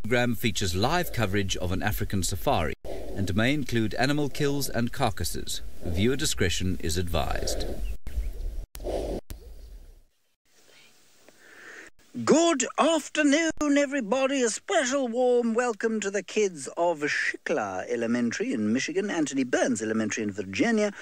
program features live coverage of an African safari and may include animal kills and carcasses. Viewer discretion is advised. Good afternoon, everybody. A special warm welcome to the kids of Shikla Elementary in Michigan, Anthony Burns Elementary in Virginia,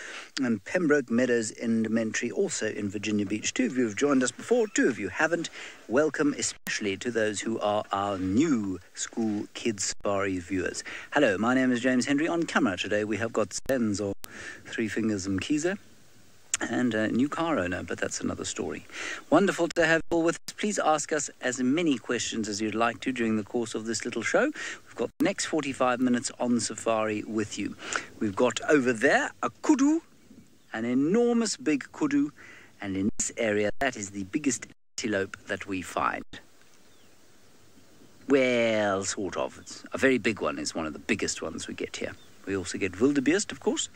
and Pembroke Meadows Elementary, also in Virginia Beach. 2 of you have joined us before, 2 of you haven't. Welcome especially to those who are our new School Kids Safari viewers. Hello, my name is James Henry. On camera today we have got Sens or Three Fingers and Mkhize, and a new car owner, but that's another story. Wonderful to have you all with us. Please ask us as many questions as you'd like to during the course of this little show. We've got the next 45 minutes on safari with you. We've got over there a kudu, an enormous big kudu, and in this area that is the biggest antelope that we find. Well, sort of. It's a very big one. It's one of the biggest ones we get here. We also get wildebeest, of course,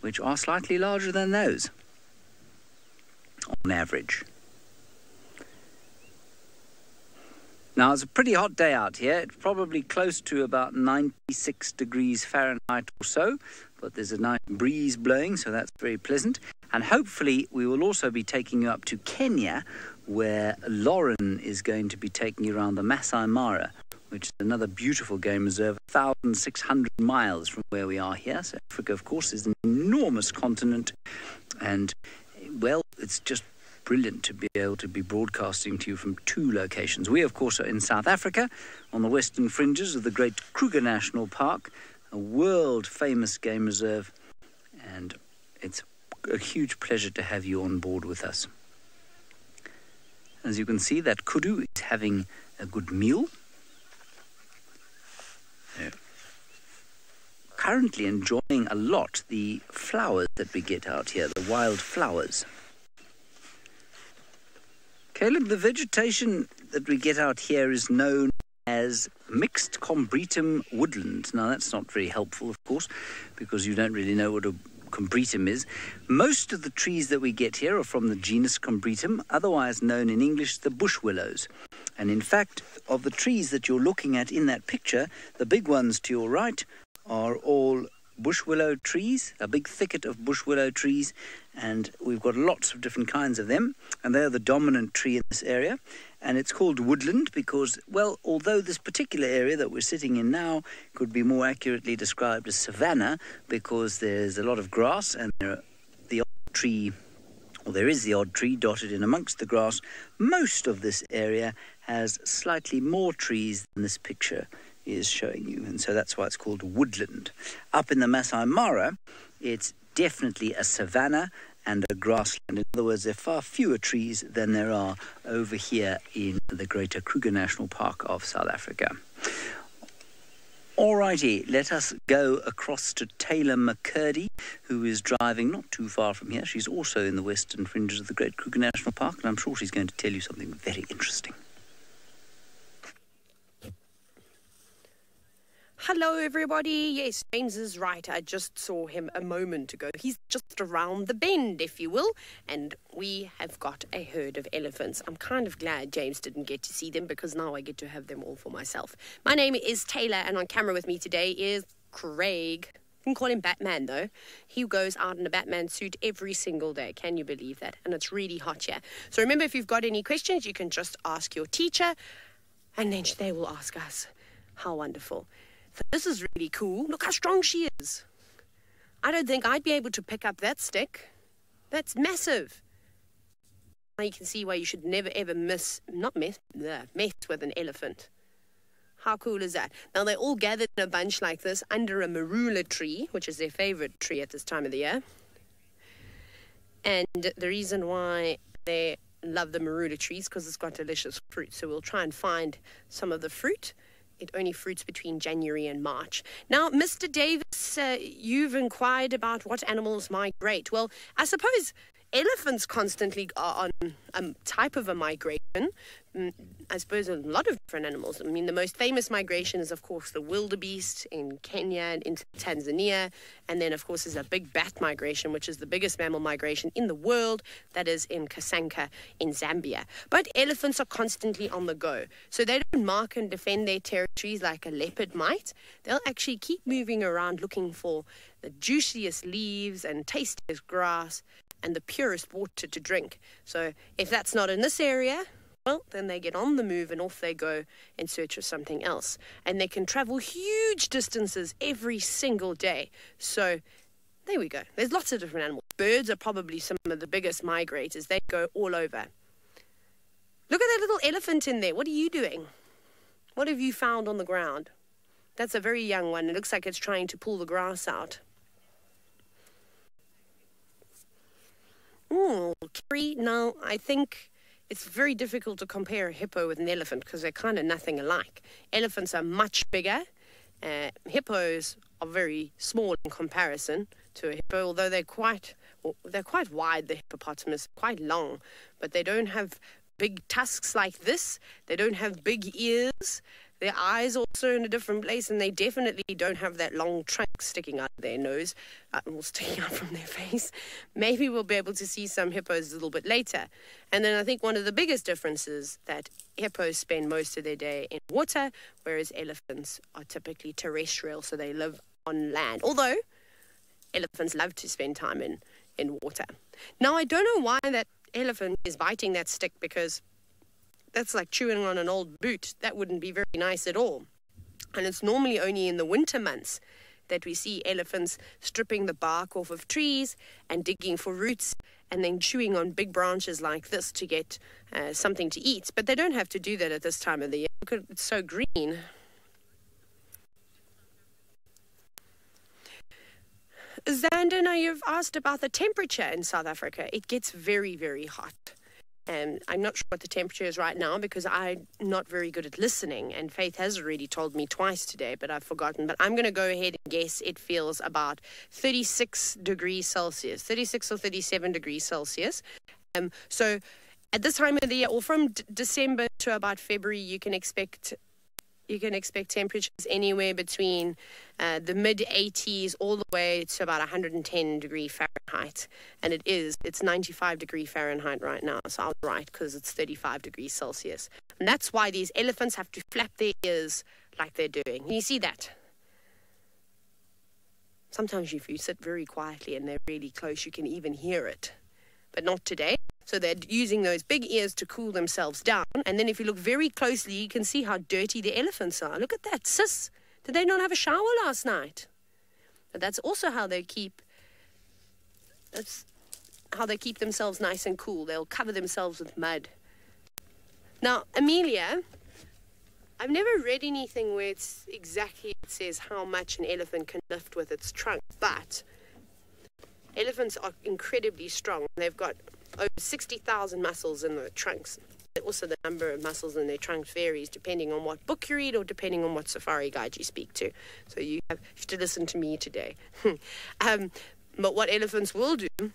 which are slightly larger than those on average. Now, it's a pretty hot day out here. It's probably close to about 96 degrees Fahrenheit or so, but there's a nice breeze blowing, so that's very pleasant. And hopefully we will also be taking you up to Kenya, where Lauren is going to be taking you around the Masai Mara, which is another beautiful game reserve, 1,600 miles from where we are here. So Africa, of course, is an enormous continent, and well, it's just brilliant to be able to be broadcasting to you from 2 locations. We, of course, are in South Africa, on the western fringes of the great Kruger National Park, a world-famous game reserve, and it's a huge pleasure to have you on board with us. As you can see, that kudu is having a good meal. Currently enjoying a lot the flowers that we get out here, the wild flowers. Caleb, the vegetation that we get out here is known as mixed combretum woodland. Now, that's not very helpful, of course, because you don't really know what a combretum is. Most of the trees that we get here are from the genus Combretum, otherwise known in English the bush willows. And in fact, of the trees that you're looking at in that picture, the big ones to your right are all bush willow trees, a big thicket of bush willow trees, and we've got lots of different kinds of them, and they're the dominant tree in this area. And it's called woodland because, well, although this particular area that we're sitting in now could be more accurately described as savanna, because there's a lot of grass and there is the odd tree dotted in amongst the grass, most of this area has slightly more trees than this picture is showing you, and so that's why it's called woodland. Up in the Masai Mara, it's definitely a savanna and a grassland. In other words, there are far fewer trees than there are over here in the greater Kruger National Park of South Africa. Alrighty, let us go across to Taylor McCurdy, who is driving not too far from here. She's also in the western fringes of the great Kruger National Park, and I'm sure she's going to tell you something very interesting. Hello, everybody. Yes, James is right. I just saw him a moment ago. He's just around the bend, if you will, and we have got a herd of elephants. I'm kind of glad James didn't get to see them because now I get to have them all for myself. My name is Taylor, and on camera with me today is Craig. You can call him Batman, though. He goes out in a Batman suit every single day. Can you believe that? And it's really hot here. So remember, if you've got any questions, you can just ask your teacher, and then they will ask us. How wonderful. This is really cool. Look how strong she is. I don't think I'd be able to pick up that stick. That's massive. Now you can see why you should never ever mess with an elephant. How cool is that? Now they're all gathered in a bunch like this under a marula tree, which is their favorite tree at this time of the year. And the reason why they love the marula trees because it's got delicious fruit. So we'll try and find some of the fruit. It only fruits between January and March. Now, Mr. Davis, you've inquired about what animals migrate. Well, I suppose Elephants constantly are on a type of a migration. I suppose a lot of different animals. I mean, the most famous migration is, of course, the wildebeest in Kenya and into Tanzania. And then, of course, there's a big bat migration, which is the biggest mammal migration in the world. That is in Kasanka in Zambia. But elephants are constantly on the go. So they don't mark and defend their territories like a leopard might. They'll actually keep moving around looking for the juiciest leaves and tastiest grass and the purest water to drink. So if that's not in this area, well, then they get on the move and off they go in search of something else. And they can travel huge distances every single day. So there we go. There's lots of different animals. Birds are probably some of the biggest migrators. They go all over. Look at that little elephant in there. What are you doing? What have you found on the ground? That's a very young one. It looks like it's trying to pull the grass out. Kerry, now I think it's very difficult to compare a hippo with an elephant because they're kind of nothing alike. Elephants are much bigger. Hippos are very small in comparison to a hippo, although they're quite wide, the hippopotamus, quite long, but they don't have big tusks like this. They don't have big ears. Their eyes also in a different place, and they definitely don't have that long trunk sticking out of their nose, or sticking out from their face. Maybe we'll be able to see some hippos a little bit later. And then I think one of the biggest differences that hippos spend most of their day in water, whereas elephants are typically terrestrial, so they live on land. Although elephants love to spend time in water. Now, I don't know why that elephant is biting that stick, because that's like chewing on an old boot. That wouldn't be very nice at all. And it's normally only in the winter months that we see elephants stripping the bark off of trees and digging for roots and then chewing on big branches like this to get something to eat. But they don't have to do that at this time of the year. Look, it's so green. Xander, now you've asked about the temperature in South Africa. It gets very, very hot. And I'm not sure what the temperature is right now because I'm not very good at listening. And Faith has already told me twice today, but I've forgotten. But I'm going to go ahead and guess it feels about 36 degrees Celsius, 36 or 37 degrees Celsius. So at this time of the year, or from December to about February, you can expect temperatures anywhere between the mid-80s all the way to about 110 degree Fahrenheit. And it's 95 degree Fahrenheit right now. So I was right, because it's 35 degrees Celsius. And that's why these elephants have to flap their ears like they're doing. Can you see that? Sometimes if you sit very quietly and they're really close, you can even hear it. But not today. So they're using those big ears to cool themselves down. And then if you look very closely, you can see how dirty the elephants are. Look at that, sis. Did they not have a shower last night? But that's also how they keep themselves nice and cool. They'll cover themselves with mud. Now, Amelia, I've never read anything where it says how much an elephant can lift with its trunk, but elephants are incredibly strong. They've got over 60,000 muscles in their trunks. Also, the number of muscles in their trunks varies depending on what book you read or depending on what safari guide you speak to. So you have to listen to me today. But what elephants will do, and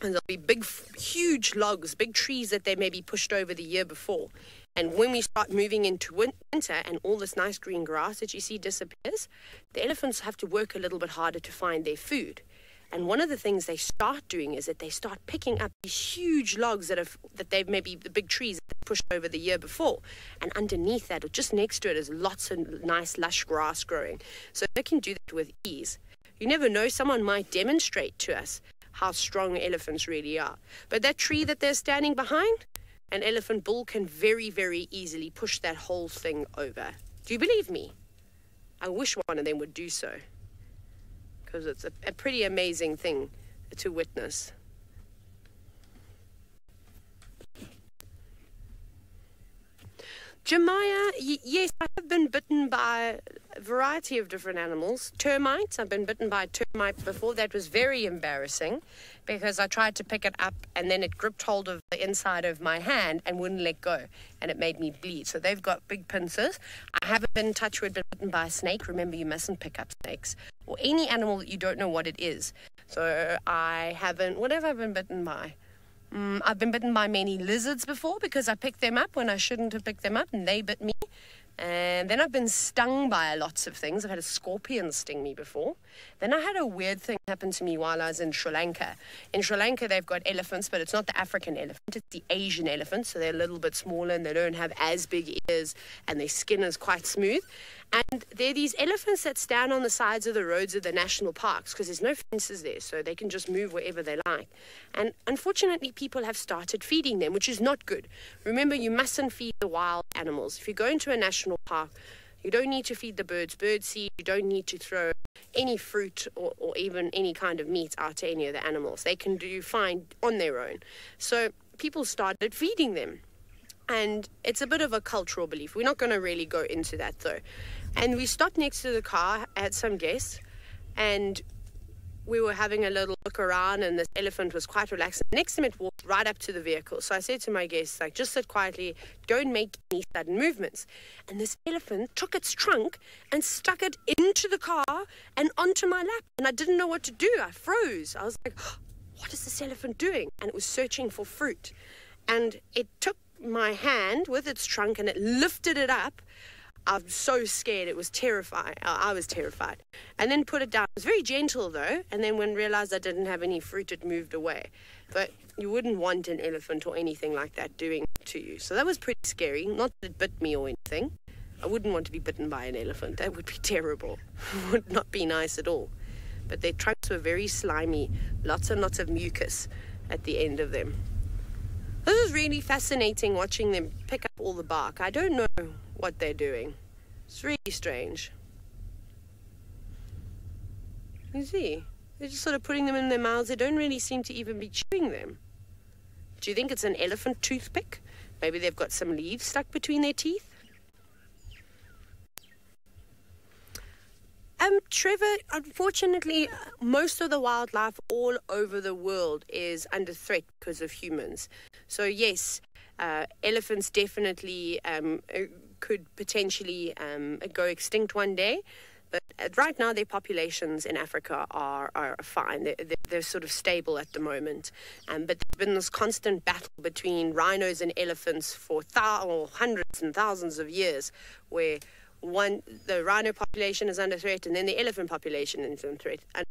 there'll be big, huge logs, big trees that they maybe pushed over the year before. And when we start moving into winter and all this nice green grass that you see disappears, the elephants have to work a little bit harder to find their food. And one of the things they start doing is that they start picking up these huge logs that they've maybe the big trees that they pushed over the year before. And underneath that, or just next to it, is lots of nice lush grass growing. So they can do that with ease. You never know, someone might demonstrate to us how strong elephants really are. But that tree that they're standing behind, an elephant bull can very, very easily push that whole thing over. Do you believe me? I wish one of them would do so, because it's a pretty amazing thing to witness. Jemiah, yes, I have been bitten by a variety of different animals. Termites, I've been bitten by a termite before. That was very embarrassing because I tried to pick it up and then it gripped hold of the inside of my hand and wouldn't let go, and it made me bleed. So they've got big pincers. I haven't been bitten by a snake. Remember, you mustn't pick up snakes or any animal that you don't know what it is. So I haven't. What have I been bitten by? I've been bitten by many lizards before because I picked them up when I shouldn't have picked them up and they bit me. And then I've been stung by lots of things. I've had a scorpion sting me before. Then I had a weird thing happen to me while I was in Sri Lanka. In Sri Lanka, they've got elephants, but it's not the African elephant. It's the Asian elephant, so they're a little bit smaller and they don't have as big ears and their skin is quite smooth. And they're these elephants that stand on the sides of the roads of the national parks because there's no fences there, so they can just move wherever they like. And unfortunately, people have started feeding them, which is not good. Remember, you mustn't feed the wild animals. If you go into a national park, you don't need to feed the birds birdseed. You don't need to throw any fruit or even any kind of meat out to any of the animals. They can do fine on their own. So people started feeding them. And it's a bit of a cultural belief. We're not going to really go into that, though. And we stopped next to the car, had some guests, and we were having a little look around, and this elephant was quite relaxed. Next to him, it walked right up to the vehicle. So I said to my guests, like, just sit quietly, don't make any sudden movements. And this elephant took its trunk and stuck it into the car and onto my lap. And I didn't know what to do. I froze. I was like, what is this elephant doing? And it was searching for fruit. And it took my hand with its trunk and it lifted it up. I'm so scared. It was terrifying. I was terrified. And then put it down. It was very gentle, though. And then when I realized I didn't have any fruit, it moved away. But you wouldn't want an elephant or anything like that doing it to you. So that was pretty scary. Not that it bit me or anything. I wouldn't want to be bitten by an elephant. That would be terrible. It would not be nice at all. But their trunks were very slimy. Lots and lots of mucus at the end of them. This is really fascinating watching them pick up all the bark. I don't know what they're doing. It's really strange. You see, they're just sort of putting them in their mouths. They don't really seem to even be chewing them. Do you think it's an elephant toothpick? Maybe they've got some leaves stuck between their teeth? Trevor, unfortunately, most of the wildlife all over the world is under threat because of humans. So yes, elephants definitely could potentially go extinct one day. But right now, their populations in Africa are fine. They're sort of stable at the moment. But there's been this constant battle between rhinos and elephants for hundreds and thousands of years, where the rhino population is under threat, and then the elephant population is under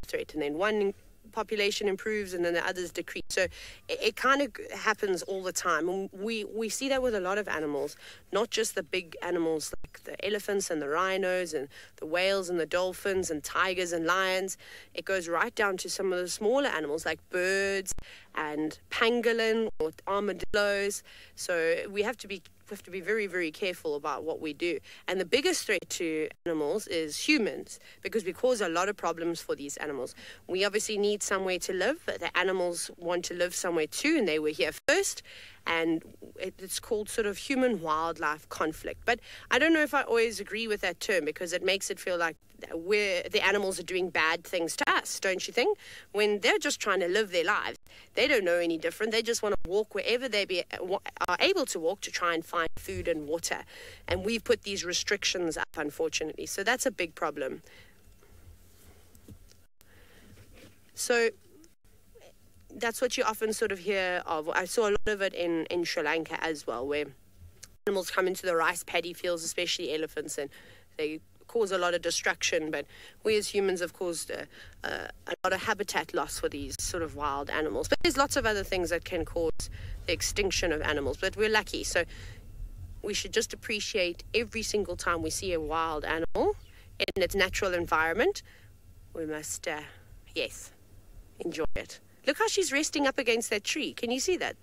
threat, and then one population improves and then the others decrease. So it kind of happens all the time. And we see that with a lot of animals, not just the big animals like the elephants and the rhinos and the whales and the dolphins and tigers and lions. It goes right down to some of the smaller animals like birds and pangolin or armadillos. So we have to be very, very careful about what we do. And the biggest threat to animals is humans, because we cause a lot of problems for these animals. We obviously need somewhere to live. The animals want to live somewhere too, and they were here first. And it's called sort of human-wildlife conflict. But I don't know if I always agree with that term, because it makes it feel like the animals are doing bad things to us, don't you think? When they're just trying to live their lives. They don't know any different. They just want to walk wherever they are able to walk to try and find food and water. And we've put these restrictions up, unfortunately. So that's a big problem. So that's what you often sort of hear of. I saw a lot of it in Sri Lanka as well, where animals come into the rice paddy fields, especially elephants, and they cause a lot of destruction. But we as humans have caused a lot of habitat loss for these sort of wild animals. But there's lots of other things that can cause the extinction of animals. But we're lucky, so we should just appreciate every single time we see a wild animal in its natural environment. We must, yes, enjoy it. Look how she's resting up against that tree. Can you see that?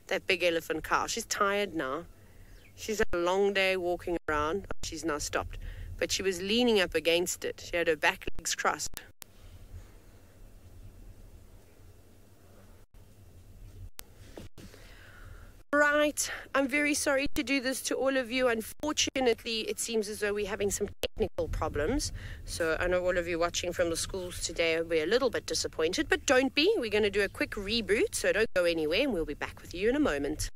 That big elephant cow. She's tired now. She's had a long day walking around. She's now stopped. But she was leaning up against it. She had her back legs crossed. Right, I'm very sorry to do this to all of you. Unfortunately, it seems as though we're having some technical problems. So I know all of you watching from the schools today will be a little bit disappointed, but don't be. We're going to do a quick reboot, so don't go anywhere, and we'll be back with you in a moment.